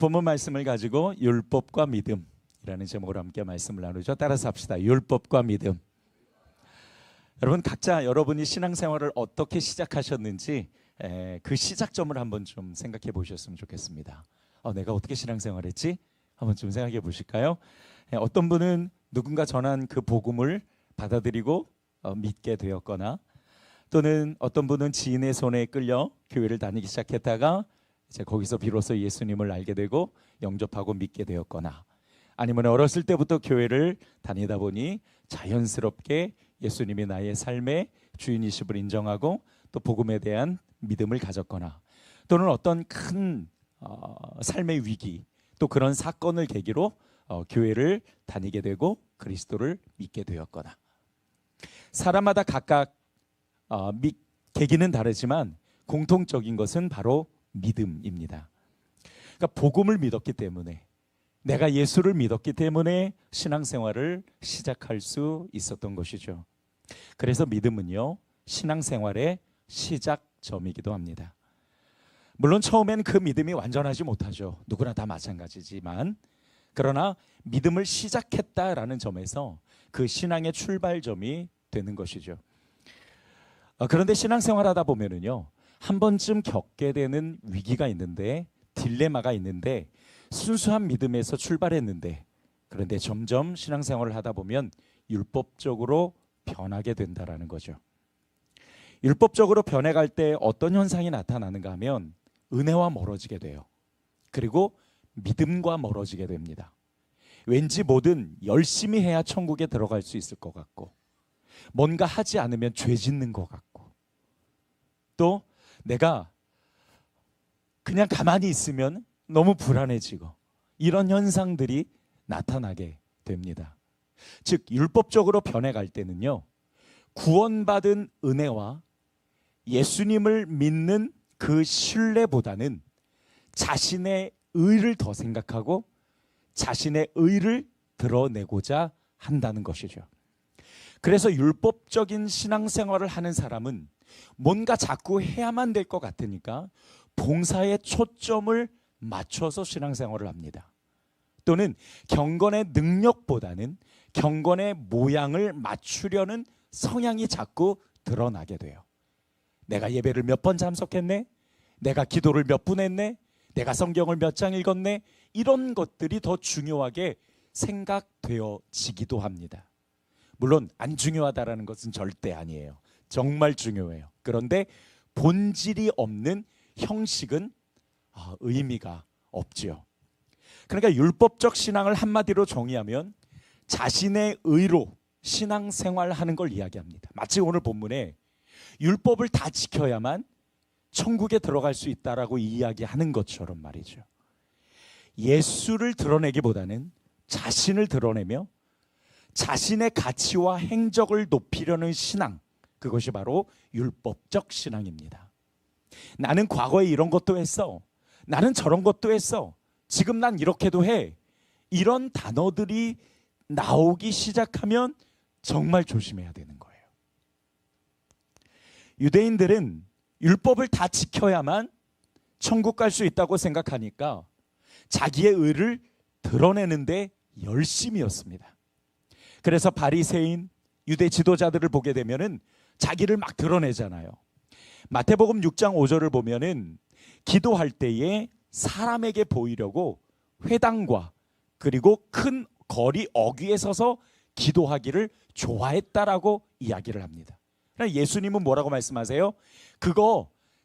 본문 말씀을 가지고 율법과 믿음이라는 제목으로 함께 말씀을 나누죠. 따라서 합시다. 율법과 믿음. 여러분 각자 여러분이 신앙생활을 어떻게 시작하셨는지 그 시작점을 한번 좀 생각해 보셨으면 좋겠습니다. 내가 어떻게 신앙생활했지? 한번 좀 생각해 보실까요? 어떤 분은 누군가 전한 그 복음을 받아들이고 믿게 되었거나, 또는 어떤 분은 지인의 손에 끌려 교회를 다니기 시작했다가 이제 거기서 비로소 예수님을 알게 되고 영접하고 믿게 되었거나, 아니면 어렸을 때부터 교회를 다니다 보니 자연스럽게 예수님이 나의 삶의 주인이심을 인정하고 또 복음에 대한 믿음을 가졌거나, 또는 어떤 큰 삶의 위기, 또 그런 사건을 계기로 교회를 다니게 되고 그리스도를 믿게 되었거나, 사람마다 각각 계기는 다르지만 공통적인 것은 바로 믿음입니다. 그러니까 복음을 믿었기 때문에, 내가 예수를 믿었기 때문에 신앙생활을 시작할 수 있었던 것이죠. 그래서 믿음은요, 신앙생활의 시작점이기도 합니다. 물론 처음엔 그 믿음이 완전하지 못하죠. 누구나 다 마찬가지지만, 그러나 믿음을 시작했다라는 점에서 그 신앙의 출발점이 되는 것이죠. 그런데 신앙생활하다 보면은요, 한 번쯤 겪게 되는 위기가 있는데, 딜레마가 있는데, 순수한 믿음에서 출발했는데, 그런데 점점 신앙생활을 하다 보면 율법적으로 변하게 된다라는 거죠. 율법적으로 변해갈 때 어떤 현상이 나타나는가 하면 은혜와 멀어지게 돼요. 그리고 믿음과 멀어지게 됩니다. 왠지 뭐든 열심히 해야 천국에 들어갈 수 있을 것 같고, 뭔가 하지 않으면 죄 짓는 것 같고, 또 내가 그냥 가만히 있으면 너무 불안해지고, 이런 현상들이 나타나게 됩니다. 즉 율법적으로 변해갈 때는요, 구원받은 은혜와 예수님을 믿는 그 신뢰보다는 자신의 의를 더 생각하고 자신의 의를 드러내고자 한다는 것이죠. 그래서 율법적인 신앙생활을 하는 사람은 뭔가 자꾸 해야만 될 것 같으니까 봉사에 초점을 맞춰서 신앙생활을 합니다. 또는 경건의 능력보다는 경건의 모양을 맞추려는 성향이 자꾸 드러나게 돼요. 내가 예배를 몇 번 참석했네? 내가 기도를 몇 분 했네? 내가 성경을 몇 장 읽었네? 이런 것들이 더 중요하게 생각되어지기도 합니다. 물론 안 중요하다라는 것은 절대 아니에요. 정말 중요해요. 그런데 본질이 없는 형식은 의미가 없지요. 그러니까 율법적 신앙을 한마디로 정의하면 자신의 의로 신앙생활하는 걸 이야기합니다. 마치 오늘 본문에 율법을 다 지켜야만 천국에 들어갈 수 있다라고 이야기하는 것처럼 말이죠. 예수를 드러내기보다는 자신을 드러내며 자신의 가치와 행적을 높이려는 신앙, 그것이 바로 율법적 신앙입니다. 나는 과거에 이런 것도 했어, 나는 저런 것도 했어, 지금 난 이렇게도 해, 이런 단어들이 나오기 시작하면 정말 조심해야 되는 거예요. 유대인들은 율법을 다 지켜야만 천국 갈 수 있다고 생각하니까 자기의 의를 드러내는데 열심이었습니다. 그래서 바리새인, 유대 지도자들을 보게 되면은 자기를 막 드러내잖아요. 마태복음 6장 5절을 보면은 기도할 때에 사람에게 보이려고 회당과 그리고 큰 거리 어귀에 서서 기도하기를 좋아했다라고 이야기를 합니다. 예수님은 뭐라고 말씀하세요?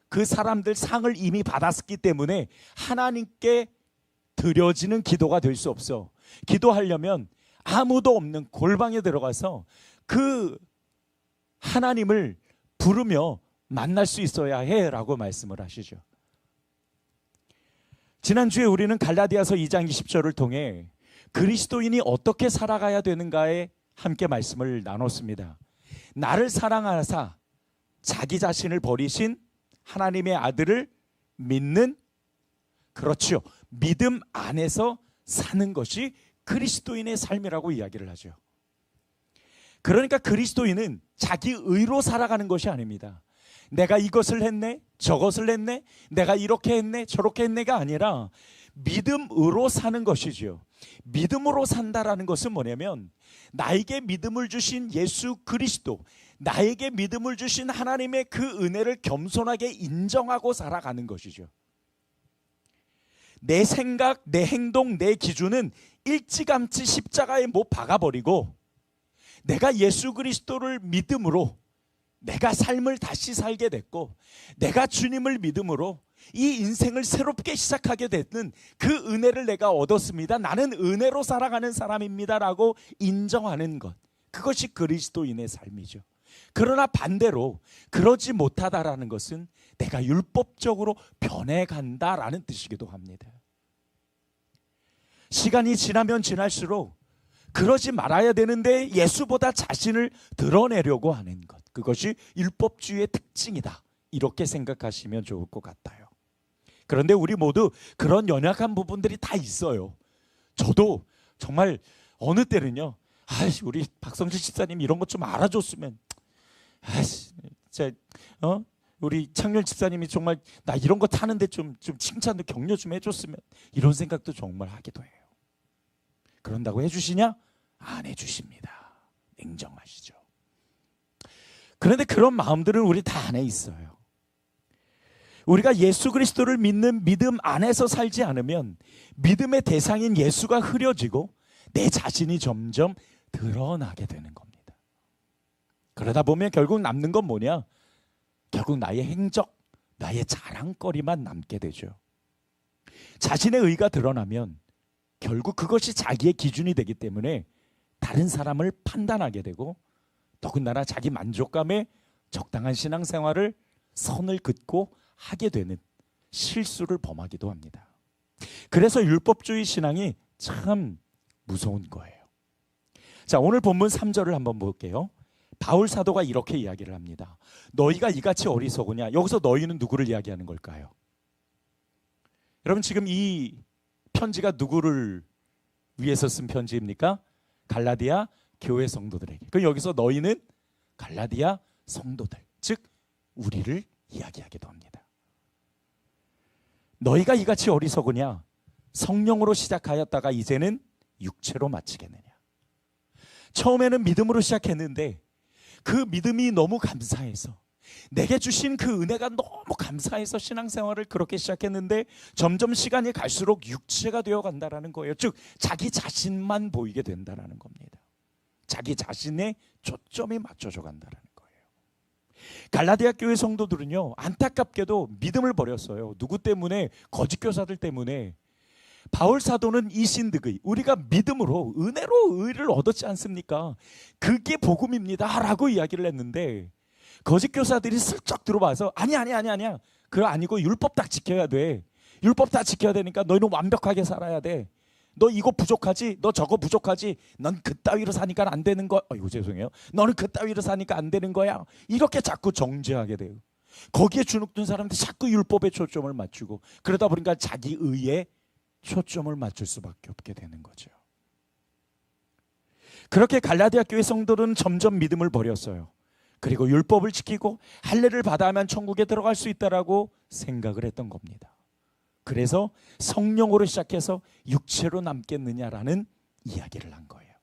그 사람들 상을 이미 받았기 때문에 하나님께 드려지는 기도가 될 수 없어. 기도하려면 아무도 없는 골방에 들어가서 그 하나님을 부르며 만날 수 있어야 해라고 말씀을 하시죠. 지난주에 우리는 갈라디아서 2장 20절을 통해 그리스도인이 어떻게 살아가야 되는가에 함께 말씀을 나눴습니다. 나를 사랑하사 자기 자신을 버리신 하나님의 아들을 믿는, 그렇죠, 믿음 안에서 사는 것이 그리스도인의 삶이라고 이야기를 하죠. 그러니까 그리스도인은 자기 의로 살아가는 것이 아닙니다. 내가 이것을 했네, 저것을 했네, 내가 이렇게 했네, 저렇게 했네가 아니라 믿음으로 사는 것이지요. 믿음으로 산다라는 것은 뭐냐면 나에게 믿음을 주신 예수 그리스도, 나에게 믿음을 주신 하나님의 그 은혜를 겸손하게 인정하고 살아가는 것이죠. 내 생각, 내 행동, 내 기준은 일찌감치 십자가에 못 박아버리고 내가 예수 그리스도를 믿음으로 내가 삶을 다시 살게 됐고 내가 주님을 믿음으로 이 인생을 새롭게 시작하게 됐는 그 은혜를 내가 얻었습니다. 나는 은혜로 살아가는 사람입니다 라고 인정하는 것, 그것이 그리스도인의 삶이죠. 그러나 반대로 그러지 못하다라는 것은 내가 율법적으로 변해간다라는 뜻이기도 합니다. 시간이 지나면 지날수록 그러지 말아야 되는데 예수보다 자신을 드러내려고 하는 것, 그것이 율법주의의 특징이다, 이렇게 생각하시면 좋을 것 같아요. 그런데 우리 모두 그런 연약한 부분들이 다 있어요. 저도 정말 어느 때는요, 우리 박성실 집사님 이런 것 좀 알아줬으면, 우리 창렬 집사님이 정말 나 이런 거 타는데 좀 칭찬도 격려 좀 해줬으면, 이런 생각도 정말 하기도 해요. 그런다고 해주시냐? 안 해주십니다. 냉정하시죠. 그런데 그런 마음들은 우리 다 안에 있어요. 우리가 예수 그리스도를 믿는 믿음 안에서 살지 않으면 믿음의 대상인 예수가 흐려지고 내 자신이 점점 드러나게 되는 겁니다. 그러다 보면 결국 남는 건 뭐냐? 결국 나의 행적, 나의 자랑거리만 남게 되죠. 자신의 의가 드러나면 결국 그것이 자기의 기준이 되기 때문에 다른 사람을 판단하게 되고 더군다나 자기 만족감에 적당한 신앙생활을 선을 긋고 하게 되는 실수를 범하기도 합니다. 그래서 율법주의 신앙이 참 무서운 거예요. 자, 오늘 본문 3절을 한번 볼게요. 바울 사도가 이렇게 이야기를 합니다. 너희가 이같이 어리석으냐. 여기서 너희는 누구를 이야기하는 걸까요? 여러분, 지금 이 편지가 누구를 위해서 쓴 편지입니까? 갈라디아 교회 성도들에게. 그럼 여기서 너희는 갈라디아 성도들, 즉 우리를 이야기하기도 합니다. 너희가 이같이 어리석으냐. 성령으로 시작하였다가 이제는 육체로 마치겠느냐. 처음에는 믿음으로 시작했는데 그 믿음이 너무 감사해서, 내게 주신 그 은혜가 너무 감사해서 신앙생활을 그렇게 시작했는데 점점 시간이 갈수록 육체가 되어 간다라는 거예요. 즉 자기 자신만 보이게 된다라는 겁니다. 자기 자신의 초점이 맞춰져 간다라는 거예요. 갈라디아 교회 성도들은요, 안타깝게도 믿음을 버렸어요. 누구 때문에? 거짓 교사들 때문에. 바울 사도는 이신득의, 우리가 믿음으로 은혜로 의를 얻었지 않습니까? 그게 복음입니다 라고 이야기를 했는데 거짓 교사들이 슬쩍 들어와서 아니야 그거 아니고 율법 다 지켜야 돼. 율법 다 지켜야 되니까 너희는 완벽하게 살아야 돼. 너 이거 부족하지? 너 저거 부족하지? 넌 그따위로 사니까 안 되는 거. 죄송해요. 너는 그따위로 사니까 안 되는 거야. 이렇게 자꾸 정죄하게 돼요. 거기에 주눅든 사람들이 자꾸 율법에 초점을 맞추고, 그러다 보니까 자기 의에 초점을 맞출 수밖에 없게 되는 거죠. 그렇게 갈라디아 교회 성도들은 점점 믿음을 버렸어요. 그리고 율법을 지키고 할례를 받아야만 천국에 들어갈 수 있다라고 생각을 했던 겁니다. 그래서 성령으로 시작해서 육체로 남겠느냐라는 이야기를 한 거예요.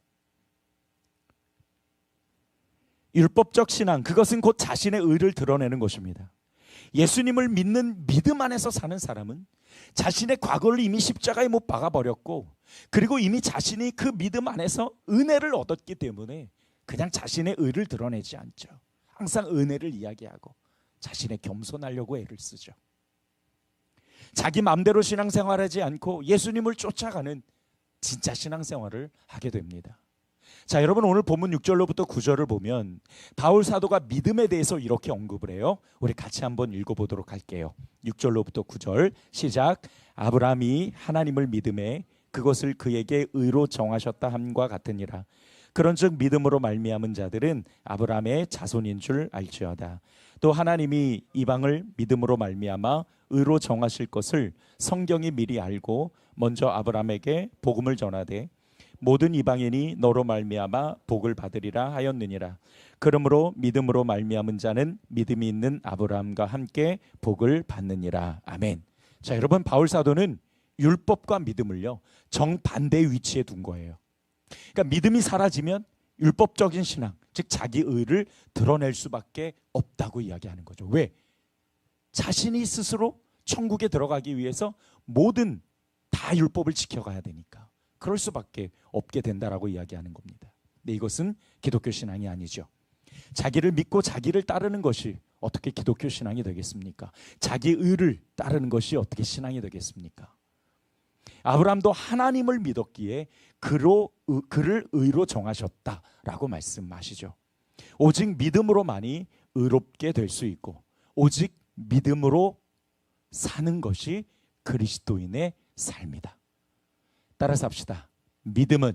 율법적 신앙, 그것은 곧 자신의 의를 드러내는 것입니다. 예수님을 믿는 믿음 안에서 사는 사람은 자신의 과거를 이미 십자가에 못 박아버렸고, 그리고 이미 자신이 그 믿음 안에서 은혜를 얻었기 때문에 그냥 자신의 의를 드러내지 않죠. 항상 은혜를 이야기하고 자신의 겸손하려고 애를 쓰죠. 자기 마음대로 신앙생활하지 않고 예수님을 쫓아가는 진짜 신앙생활을 하게 됩니다. 자, 여러분, 오늘 본문 6절로부터 9절을 보면 바울 사도가 믿음에 대해서 이렇게 언급을 해요. 우리 같이 한번 읽어보도록 할게요. 6절로부터 9절 시작. 아브라함이 하나님을 믿음에 그것을 그에게 의로 정하셨다 함과 같으니라. 그런즉 믿음으로 말미암은 자들은 아브라함의 자손인 줄 알지어다. 또 하나님이 이방을 믿음으로 말미암아 의로 정하실 것을 성경이 미리 알고 먼저 아브라함에게 복음을 전하되 모든 이방인이 너로 말미암아 복을 받으리라 하였느니라. 그러므로 믿음으로 말미암은 자는 믿음이 있는 아브라함과 함께 복을 받느니라. 아멘. 자, 여러분, 바울 사도는 율법과 믿음을요 정반대의 위치에 둔 거예요. 그러니까 믿음이 사라지면 율법적인 신앙, 즉 자기 의를 드러낼 수밖에 없다고 이야기하는 거죠. 왜? 자신이 스스로 천국에 들어가기 위해서 모든 다 율법을 지켜가야 되니까 그럴 수밖에 없게 된다라고 이야기하는 겁니다. 근데 이것은 기독교 신앙이 아니죠. 자기를 믿고 자기를 따르는 것이 어떻게 기독교 신앙이 되겠습니까? 자기 의를 따르는 것이 어떻게 신앙이 되겠습니까? 아브라함도 하나님을 믿었기에 그를 의로 정하셨다라고 말씀하시죠. 오직 믿음으로만이 의롭게 될 수 있고 오직 믿음으로 사는 것이 그리스도인의 삶이다. 따라서 합시다. 믿음은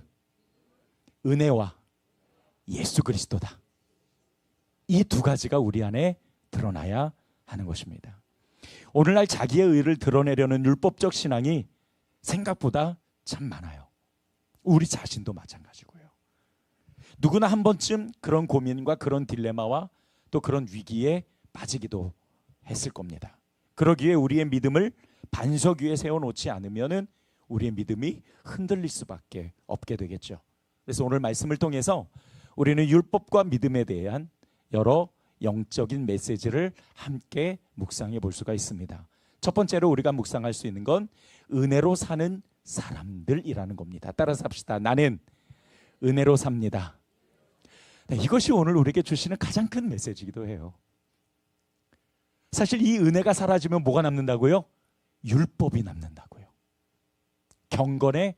은혜와 예수 그리스도다. 이 두 가지가 우리 안에 드러나야 하는 것입니다. 오늘날 자기의 의를 드러내려는 율법적 신앙이 생각보다 참 많아요. 우리 자신도 마찬가지고요. 누구나 한 번쯤 그런 고민과 그런 딜레마와 또 그런 위기에 빠지기도 했을 겁니다. 그러기에 우리의 믿음을 반석 위에 세워놓지 않으면 우리의 믿음이 흔들릴 수밖에 없게 되겠죠. 그래서 오늘 말씀을 통해서 우리는 율법과 믿음에 대한 여러 영적인 메시지를 함께 묵상해 볼 수가 있습니다. 첫 번째로 우리가 묵상할 수 있는 건 은혜로 사는 사람들이라는 겁니다. 따라서 합시다. 나는 은혜로 삽니다. 네, 이것이 오늘 우리에게 주시는 가장 큰 메시지이기도 해요. 사실 이 은혜가 사라지면 뭐가 남는다고요? 율법이 남는다고요. 경건의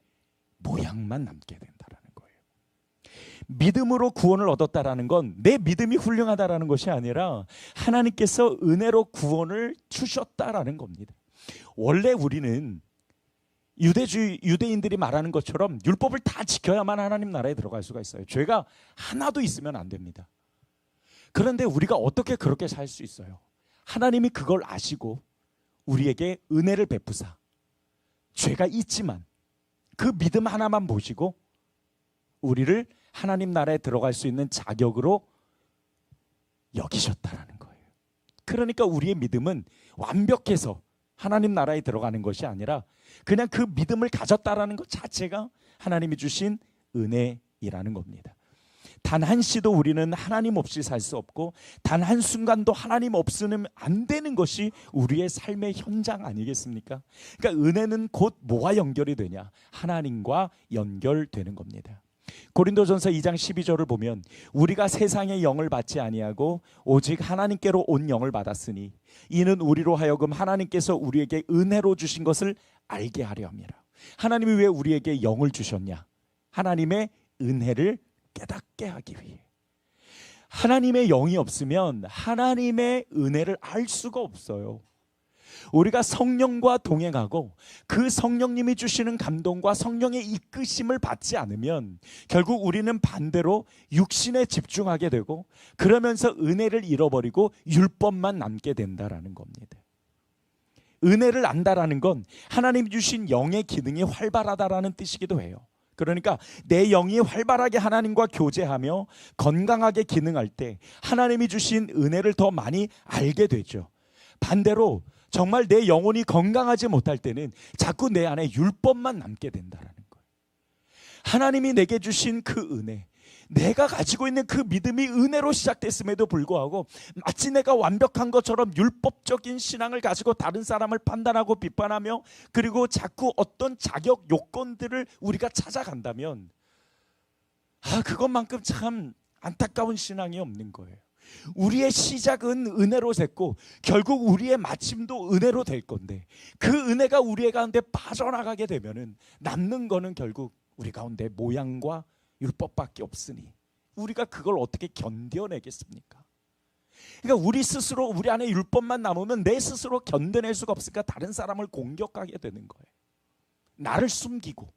모양만 남게 된다라는 거예요. 믿음으로 구원을 얻었다라는 건 내 믿음이 훌륭하다라는 것이 아니라 하나님께서 은혜로 구원을 주셨다라는 겁니다. 원래 우리는 유대인들이 말하는 것처럼 율법을 다 지켜야만 하나님 나라에 들어갈 수가 있어요. 죄가 하나도 있으면 안 됩니다. 그런데 우리가 어떻게 그렇게 살 수 있어요? 하나님이 그걸 아시고 우리에게 은혜를 베푸사 죄가 있지만 그 믿음 하나만 보시고 우리를 하나님 나라에 들어갈 수 있는 자격으로 여기셨다라는 거예요. 그러니까 우리의 믿음은 완벽해서 하나님 나라에 들어가는 것이 아니라 그냥 그 믿음을 가졌다라는 것 자체가 하나님이 주신 은혜이라는 겁니다. 단 한시도 우리는 하나님 없이 살 수 없고 단 한순간도 하나님 없으면 안 되는 것이 우리의 삶의 현장 아니겠습니까? 그러니까 은혜는 곧 뭐와 연결이 되냐? 하나님과 연결되는 겁니다. 고린도전서 2장 12절을 보면 우리가 세상의 영을 받지 아니하고 오직 하나님께로 온 영을 받았으니 이는 우리로 하여금 하나님께서 우리에게 은혜로 주신 것을 알게 하려 함이라. 하나님이 왜 우리에게 영을 주셨냐? 하나님의 은혜를 깨닫게 하기 위해. 하나님의 영이 없으면 하나님의 은혜를 알 수가 없어요. 우리가 성령과 동행하고 그 성령님이 주시는 감동과 성령의 이끄심을 받지 않으면 결국 우리는 반대로 육신에 집중하게 되고 그러면서 은혜를 잃어버리고 율법만 남게 된다라는 겁니다. 은혜를 안다라는 건 하나님이 주신 영의 기능이 활발하다라는 뜻이기도 해요. 그러니까 내 영이 활발하게 하나님과 교제하며 건강하게 기능할 때 하나님이 주신 은혜를 더 많이 알게 되죠. 반대로 정말 내 영혼이 건강하지 못할 때는 자꾸 내 안에 율법만 남게 된다는 거예요. 하나님이 내게 주신 그 은혜, 내가 가지고 있는 그 믿음이 은혜로 시작됐음에도 불구하고 마치 내가 완벽한 것처럼 율법적인 신앙을 가지고 다른 사람을 판단하고 비판하며 그리고 자꾸 어떤 자격 요건들을 우리가 찾아간다면 그것만큼 참 안타까운 신앙이 없는 거예요. 우리의 시작은 은혜로 됐고 결국 우리의 마침도 은혜로 될 건데 그 은혜가 우리 가운데 빠져나가게 되면은 남는 거는 결국 우리 가운데 모양과 율법밖에 없으니 우리가 그걸 어떻게 견뎌내겠습니까? 그러니까 우리 스스로 우리 안에 율법만 남으면 내 스스로 견뎌낼 수가 없으니까 다른 사람을 공격하게 되는 거예요. 나를 숨기고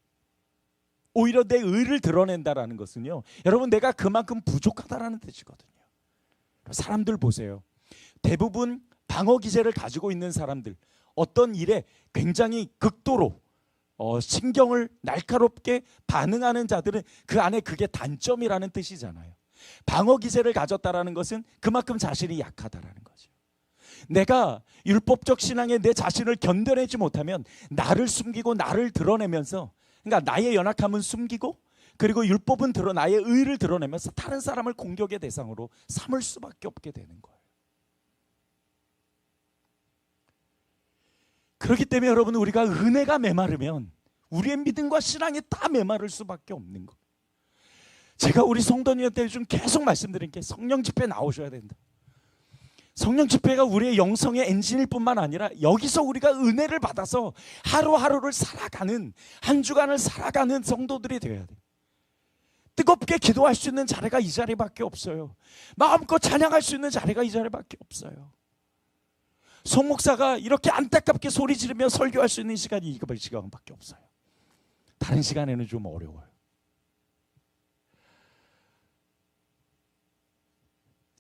오히려 내 의를 드러낸다라는 것은요, 여러분 내가 그만큼 부족하다라는 뜻이거든요. 사람들 보세요. 대부분 방어 기제를 가지고 있는 사람들, 어떤 일에 굉장히 극도로 신경을 날카롭게 반응하는 자들은 그 안에 그게 단점이라는 뜻이잖아요. 방어 기제를 가졌다라는 것은 그만큼 자신이 약하다라는 거죠. 내가 율법적 신앙에 내 자신을 견뎌내지 못하면 나를 숨기고 나를 드러내면서, 그러니까 나의 연약함은 숨기고 그리고 율법은 나의 의를 드러내면서 다른 사람을 공격의 대상으로 삼을 수밖에 없게 되는 거예요. 그렇기 때문에 여러분, 우리가 은혜가 메마르면 우리의 믿음과 신앙이 다 메마를 수밖에 없는 거예요. 제가 우리 성도님한테 좀 계속 말씀드린 게 성령 집회 나오셔야 된다. 성령 집회가 우리의 영성의 엔진일 뿐만 아니라 여기서 우리가 은혜를 받아서 하루하루를 살아가는, 한 주간을 살아가는 성도들이 되어야 돼요. 뜨겁게 기도할 수 있는 자리가 이 자리밖에 없어요. 마음껏 찬양할 수 있는 자리가 이 자리밖에 없어요. 송 목사가 이렇게 안타깝게 소리 지르며 설교할 수 있는 시간이 이 시간밖에 없어요. 다른 시간에는 좀 어려워요.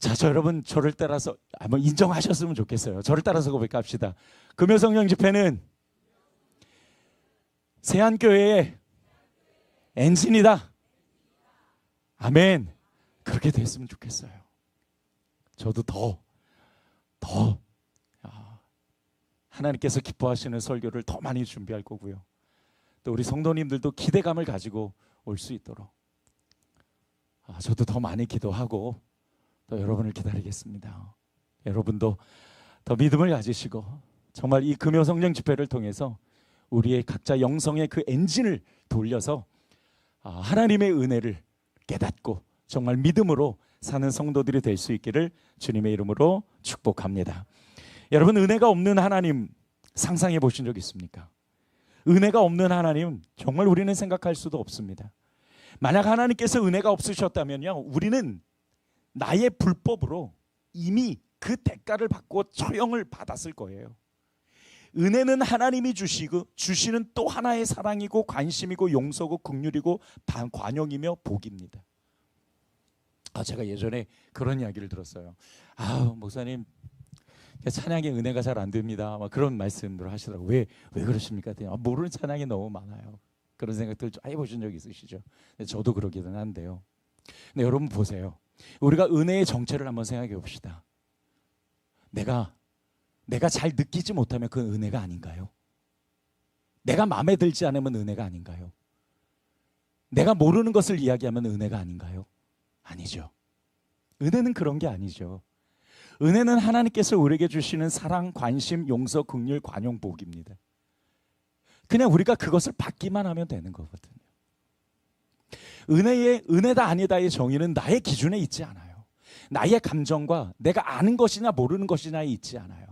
자, 여러분 저를 따라서 한번 인정하셨으면 좋겠어요. 저를 따라서 고백합시다. 금요성령 집회는 세안교회의 엔진이다. 아멘. 그렇게 됐으면 좋겠어요. 저도 더 하나님께서 기뻐하시는 설교를 더 많이 준비할 거고요. 또 우리 성도님들도 기대감을 가지고 올 수 있도록 저도 더 많이 기도하고 또 여러분을 기다리겠습니다. 여러분도 더 믿음을 가지시고 정말 이 금요성령 집회를 통해서 우리의 각자 영성의 그 엔진을 돌려서 하나님의 은혜를 깨닫고 정말 믿음으로 사는 성도들이 될 수 있기를 주님의 이름으로 축복합니다. 여러분, 은혜가 없는 하나님 상상해 보신 적 있습니까? 은혜가 없는 하나님 정말 우리는 생각할 수도 없습니다. 만약 하나님께서 은혜가 없으셨다면요, 우리는 나의 불법으로 이미 그 대가를 받고 처형을 받았을 거예요. 은혜는 하나님이 주시는 또 하나의 사랑이고 관심이고 용서고 긍휼이고 관용이며 복입니다. 제가 예전에 그런 이야기를 들었어요. 목사님, 찬양의 은혜가 잘 안 됩니다. 그런 말씀들을 하시더라고요. 왜 그러십니까? 모르는 찬양이 너무 많아요. 그런 생각들 좀 해보신 적 있으시죠? 저도 그러기는 한데요. 근데 여러분 보세요. 우리가 은혜의 정체를 한번 생각해 봅시다. 내가 잘 느끼지 못하면 그건 은혜가 아닌가요? 내가 마음에 들지 않으면 은혜가 아닌가요? 내가 모르는 것을 이야기하면 은혜가 아닌가요? 아니죠. 은혜는 그런 게 아니죠. 은혜는 하나님께서 우리에게 주시는 사랑, 관심, 용서, 긍휼, 관용, 복입니다. 그냥 우리가 그것을 받기만 하면 되는 거거든요. 은혜다 아니다의 정의는 나의 기준에 있지 않아요. 나의 감정과 내가 아는 것이냐 모르는 것이냐에 있지 않아요.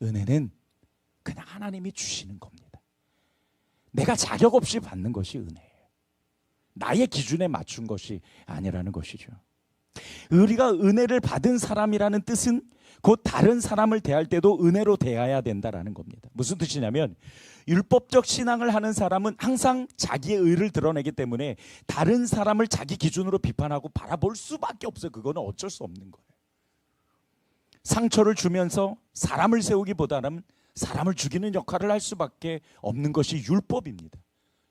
은혜는 그냥 하나님이 주시는 겁니다. 내가 자격 없이 받는 것이 은혜예요. 나의 기준에 맞춘 것이 아니라는 것이죠. 우리가 은혜를 받은 사람이라는 뜻은 곧 다른 사람을 대할 때도 은혜로 대해야 된다라는 겁니다. 무슨 뜻이냐면 율법적 신앙을 하는 사람은 항상 자기의 의를 드러내기 때문에 다른 사람을 자기 기준으로 비판하고 바라볼 수밖에 없어요. 그거는 어쩔 수 없는 거예요. 상처를 주면서 사람을 세우기보다는 사람을 죽이는 역할을 할 수밖에 없는 것이 율법입니다.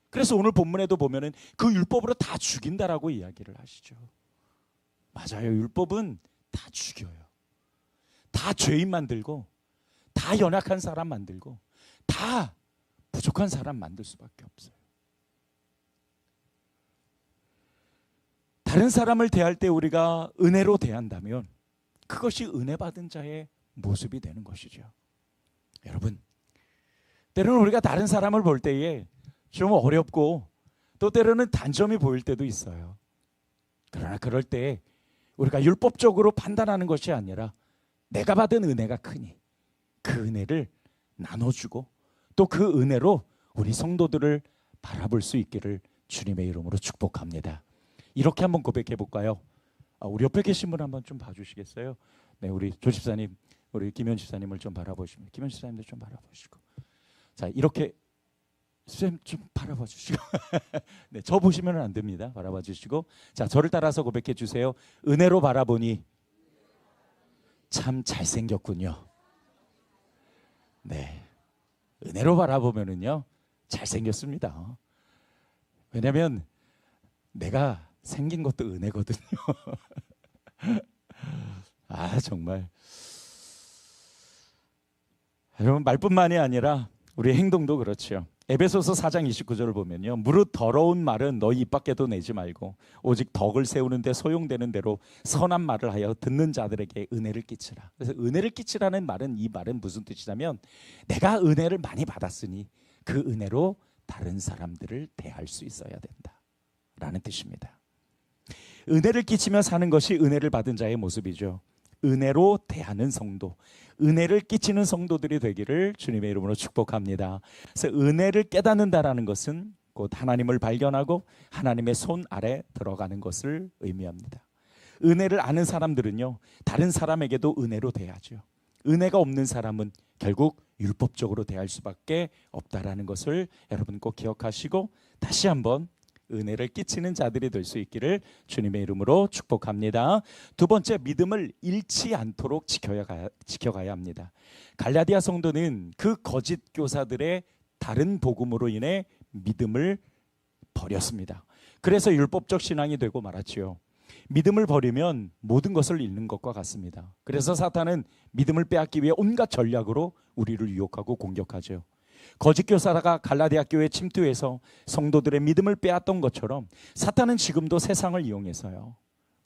그래서 오늘 본문에도 보면은 그 율법으로 다 죽인다라고 이야기를 하시죠. 맞아요. 율법은 다 죽여요. 다 죄인 만들고 다 연약한 사람 만들고 다 부족한 사람 만들 수밖에 없어요. 다른 사람을 대할 때 우리가 은혜로 대한다면 그것이 은혜 받은 자의 모습이 되는 것이죠. 여러분, 때로는 우리가 다른 사람을 볼 때에 좀 어렵고 또 때로는 단점이 보일 때도 있어요. 그러나 그럴 때 우리가 율법적으로 판단하는 것이 아니라 내가 받은 은혜가 크니 그 은혜를 나눠주고 또 그 은혜로 우리 성도들을 바라볼 수 있기를 주님의 이름으로 축복합니다. 이렇게 한번 고백해 볼까요? 우리 옆에 계신 분 한번 좀 봐주시겠어요? 네, 우리 조 집사님, 우리 김현 집사님을 좀 바라보시면, 김현 집사님도 좀 바라보시고, 자 이렇게 쌤 좀 바라봐 주시고, 네, 저 보시면 안 됩니다. 바라봐 주시고, 자 저를 따라서 고백해 주세요. 은혜로 바라보니 참 잘생겼군요. 네, 은혜로 바라보면은요 잘생겼습니다. 왜냐하면 내가 생긴 것도 은혜거든요. 정말 여러분, 말뿐만이 아니라 우리 행동도 그렇죠. 에베소서 4장 29절을 보면요, 무릇 더러운 말은 너희 입 밖에도 내지 말고 오직 덕을 세우는 데 소용되는 대로 선한 말을 하여 듣는 자들에게 은혜를 끼치라. 그래서 은혜를 끼치라는 말은, 이 말은 무슨 뜻이냐면, 내가 은혜를 많이 받았으니 그 은혜로 다른 사람들을 대할 수 있어야 된다 라는 뜻입니다. 은혜를 끼치며 사는 것이 은혜를 받은 자의 모습이죠. 은혜로 대하는 성도, 은혜를 끼치는 성도들이 되기를 주님의 이름으로 축복합니다. 그래서 은혜를 깨닫는다라는 것은 곧 하나님을 발견하고 하나님의 손 아래 들어가는 것을 의미합니다. 은혜를 아는 사람들은요, 다른 사람에게도 은혜로 대하죠. 은혜가 없는 사람은 결국 율법적으로 대할 수밖에 없다라는 것을 여러분 꼭 기억하시고, 다시 한번 은혜를 끼치는 자들이 될 수 있기를 주님의 이름으로 축복합니다. 두 번째, 믿음을 잃지 않도록 지켜가야 합니다. 갈라디아 성도는 그 거짓 교사들의 다른 복음으로 인해 믿음을 버렸습니다. 그래서 율법적 신앙이 되고 말았지요. 믿음을 버리면 모든 것을 잃는 것과 같습니다. 그래서 사탄은 믿음을 빼앗기 위해 온갖 전략으로 우리를 유혹하고 공격하죠. 거짓 교사가 갈라디아 교회에 침투해서 성도들의 믿음을 빼앗던 것처럼 사탄은 지금도 세상을 이용해서요,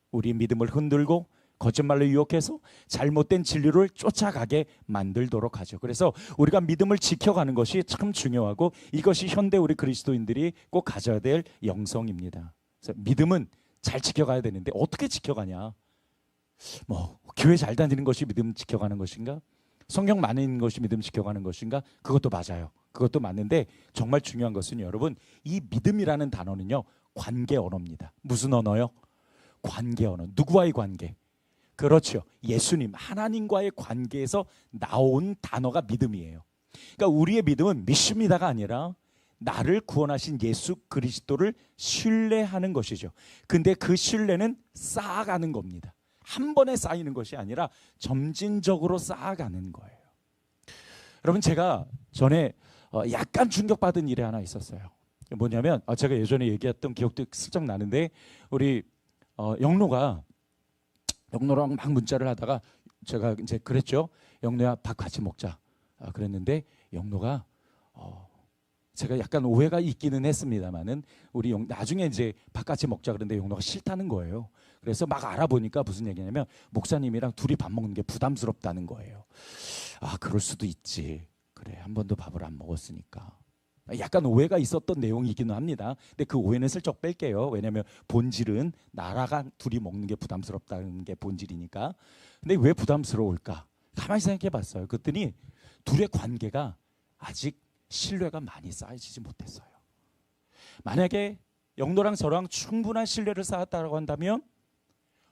우리 믿음을 흔들고 거짓말로 유혹해서 잘못된 진리를 쫓아가게 만들도록 하죠. 그래서 우리가 믿음을 지켜가는 것이 참 중요하고, 이것이 현대 우리 그리스도인들이 꼭 가져야 될 영성입니다. 그래서 믿음은 잘 지켜가야 되는데 어떻게 지켜가냐? 교회 잘 다니는 것이 믿음 지켜가는 것인가? 성경 많이 읽는 것이 믿음 지켜가는 것인가? 그것도 맞아요. 그것도 맞는데 정말 중요한 것은, 여러분, 이 믿음이라는 단어는요, 관계 언어입니다. 무슨 언어요? 관계 언어. 누구와의 관계? 그렇죠. 예수님, 하나님과의 관계에서 나온 단어가 믿음이에요. 그러니까 우리의 믿음은 믿습니다가 아니라 나를 구원하신 예수 그리스도를 신뢰하는 것이죠. 근데 그 신뢰는 쌓아가는 겁니다. 한 번에 쌓이는 것이 아니라 점진적으로 쌓아가는 거예요. 여러분, 제가 전에 약간 충격받은 일이 하나 있었어요. 뭐냐면, 제가 예전에 얘기했던 기억도 슬쩍 나는데, 우리 영로랑 막 문자를 하다가 제가 이제 그랬죠. 영로야, 밥 같이 먹자. 그랬는데 영로가 제가 약간 오해가 있기는 했습니다만은, 우리 나중에 이제 밥 같이 먹자 그랬는데 영로가 싫다는 거예요. 그래서 막 알아보니까 무슨 얘기냐면, 목사님이랑 둘이 밥 먹는 게 부담스럽다는 거예요. 그럴 수도 있지. 그래, 한 번도 밥을 안 먹었으니까. 약간 오해가 있었던 내용이기는 합니다. 근데 그 오해는 슬쩍 뺄게요. 왜냐하면 본질은 나라가 둘이 먹는 게 부담스럽다는 게 본질이니까. 근데 왜 부담스러울까? 가만히 생각해 봤어요. 그랬더니 둘의 관계가 아직 신뢰가 많이 쌓이지 못했어요. 만약에 영도랑 저랑 충분한 신뢰를 쌓았다고 한다면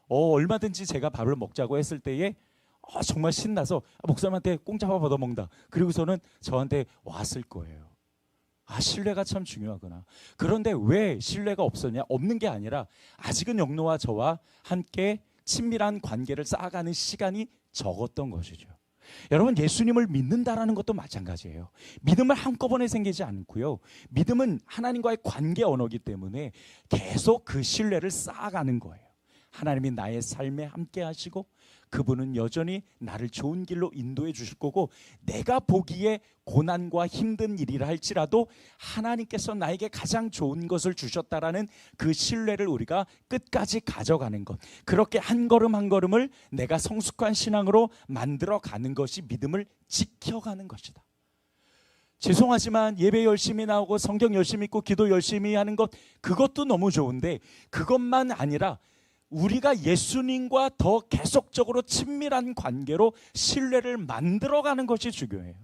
얼마든지 제가 밥을 먹자고 했을 때에 정말 신나서 목사님한테 공짜 밥 얻어먹는다, 그리고서는 저한테 왔을 거예요. 신뢰가 참 중요하구나. 그런데 왜 신뢰가 없었냐? 없는 게 아니라 아직은 영로와 저와 함께 친밀한 관계를 쌓아가는 시간이 적었던 것이죠. 여러분, 예수님을 믿는다라는 것도 마찬가지예요. 믿음은 한꺼번에 생기지 않고요, 믿음은 하나님과의 관계 언어이기 때문에 계속 그 신뢰를 쌓아가는 거예요. 하나님이 나의 삶에 함께 하시고 그분은 여전히 나를 좋은 길로 인도해 주실 거고, 내가 보기에 고난과 힘든 일이라 할지라도 하나님께서 나에게 가장 좋은 것을 주셨다라는 그 신뢰를 우리가 끝까지 가져가는 것, 그렇게 한 걸음 한 걸음을 내가 성숙한 신앙으로 만들어가는 것이 믿음을 지켜가는 것이다. 죄송하지만 예배 열심히 나오고 성경 열심히 읽고 기도 열심히 하는 것, 그것도 너무 좋은데 그것만 아니라 우리가 예수님과 더 계속적으로 친밀한 관계로 신뢰를 만들어가는 것이 중요해요.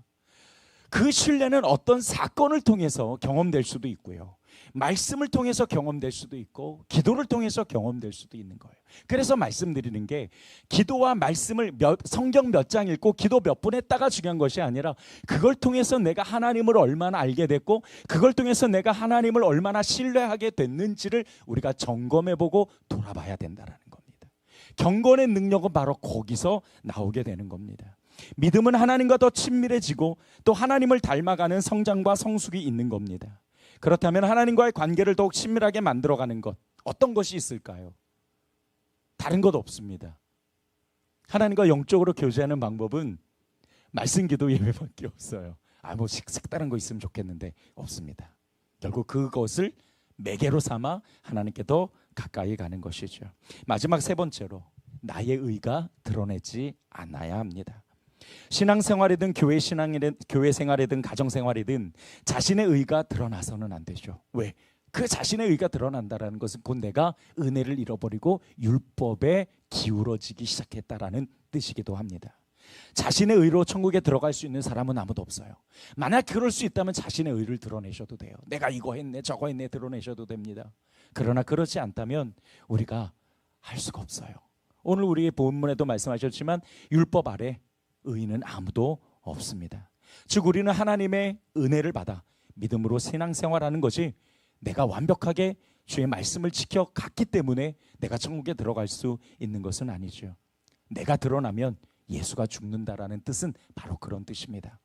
그 신뢰는 어떤 사건을 통해서 경험될 수도 있고요, 말씀을 통해서 경험될 수도 있고, 기도를 통해서 경험될 수도 있는 거예요. 그래서 말씀드리는 게, 기도와 말씀을 성경 몇 장 읽고 기도 몇 분 했다가 중요한 것이 아니라, 그걸 통해서 내가 하나님을 얼마나 알게 됐고 그걸 통해서 내가 하나님을 얼마나 신뢰하게 됐는지를 우리가 점검해보고 돌아봐야 된다는 겁니다. 경건의 능력은 바로 거기서 나오게 되는 겁니다. 믿음은 하나님과 더 친밀해지고 또 하나님을 닮아가는 성장과 성숙이 있는 겁니다. 그렇다면 하나님과의 관계를 더욱 친밀하게 만들어가는 것, 어떤 것이 있을까요? 다른 것 없습니다. 하나님과 영적으로 교제하는 방법은 말씀 기도 예배밖에 없어요. 뭐 색다른 거 있으면 좋겠는데 없습니다. 결국 그것을 매개로 삼아 하나님께 더 가까이 가는 것이죠. 마지막 세 번째로 나의 의가 드러내지 않아야 합니다. 신앙생활이든 교회 신앙이든 교회 생활이든 가정 생활이든 자신의 의가 드러나서는 안 되죠. 왜? 그 자신의 의가 드러난다라는 것은 곧 내가 은혜를 잃어버리고 율법에 기울어지기 시작했다라는 뜻이기도 합니다. 자신의 의로 천국에 들어갈 수 있는 사람은 아무도 없어요. 만약 그럴 수 있다면 자신의 의를 드러내셔도 돼요. 내가 이거 했네 저거 했네 드러내셔도 됩니다. 그러나 그렇지 않다면 우리가 할 수가 없어요. 오늘 우리의 본문에도 말씀하셨지만 율법 아래 의인은 아무도 없습니다. 즉 우리는 하나님의 은혜를 받아 믿음으로 신앙생활하는 것이 내가 완벽하게 주의 말씀을 지켜갔기 때문에 내가 천국에 들어갈 수 있는 것은 아니죠. 내가 드러나면 예수가 죽는다라는 뜻은 바로 그런 뜻입니다.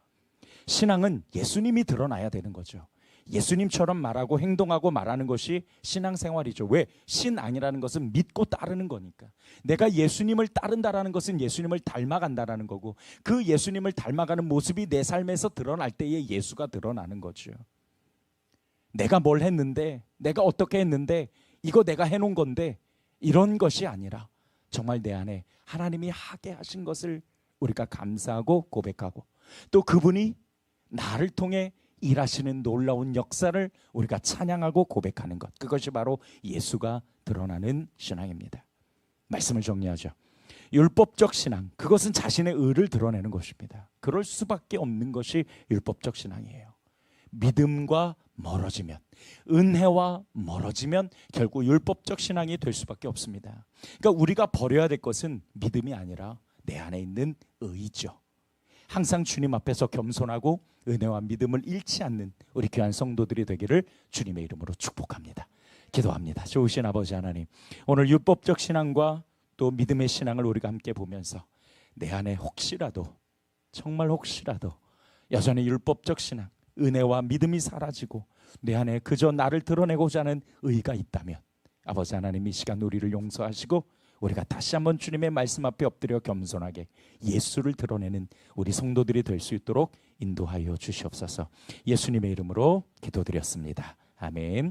신앙은 예수님이 드러나야 되는 거죠. 예수님처럼 말하고 행동하고 말하는 것이 신앙생활이죠. 왜? 신앙이라는 것은 믿고 따르는 거니까. 내가 예수님을 따른다라는 것은 예수님을 닮아간다라는 거고, 그 예수님을 닮아가는 모습이 내 삶에서 드러날 때에 예수가 드러나는 거죠. 내가 뭘 했는데, 내가 어떻게 했는데, 이거 내가 해놓은 건데, 이런 것이 아니라 정말 내 안에 하나님이 하게 하신 것을 우리가 감사하고 고백하고, 또 그분이 나를 통해 일하시는 놀라운 역사를 우리가 찬양하고 고백하는 것, 그것이 바로 예수가 드러나는 신앙입니다. 말씀을 정리하죠. 율법적 신앙, 그것은 자신의 의를 드러내는 것입니다. 그럴 수밖에 없는 것이 율법적 신앙이에요. 믿음과 멀어지면, 은혜와 멀어지면 결국 율법적 신앙이 될 수밖에 없습니다. 그러니까 우리가 버려야 될 것은 믿음이 아니라 내 안에 있는 의죠. 항상 주님 앞에서 겸손하고 은혜와 믿음을 잃지 않는 우리 귀한 성도들이 되기를 주님의 이름으로 축복합니다. 기도합니다. 좋으신 아버지 하나님, 오늘 율법적 신앙과 또 믿음의 신앙을 우리가 함께 보면서 내 안에 혹시라도, 정말 혹시라도 여전히 율법적 신앙, 은혜와 믿음이 사라지고 내 안에 그저 나를 드러내고자 하는 의가 있다면 아버지 하나님, 이 시간 우리를 용서하시고 우리가 다시 한번 주님의 말씀 앞에 엎드려 겸손하게 예수를 드러내는 우리 성도들이 될 수 있도록 인도하여 주시옵소서. 예수님의 이름으로 기도드렸습니다. 아멘.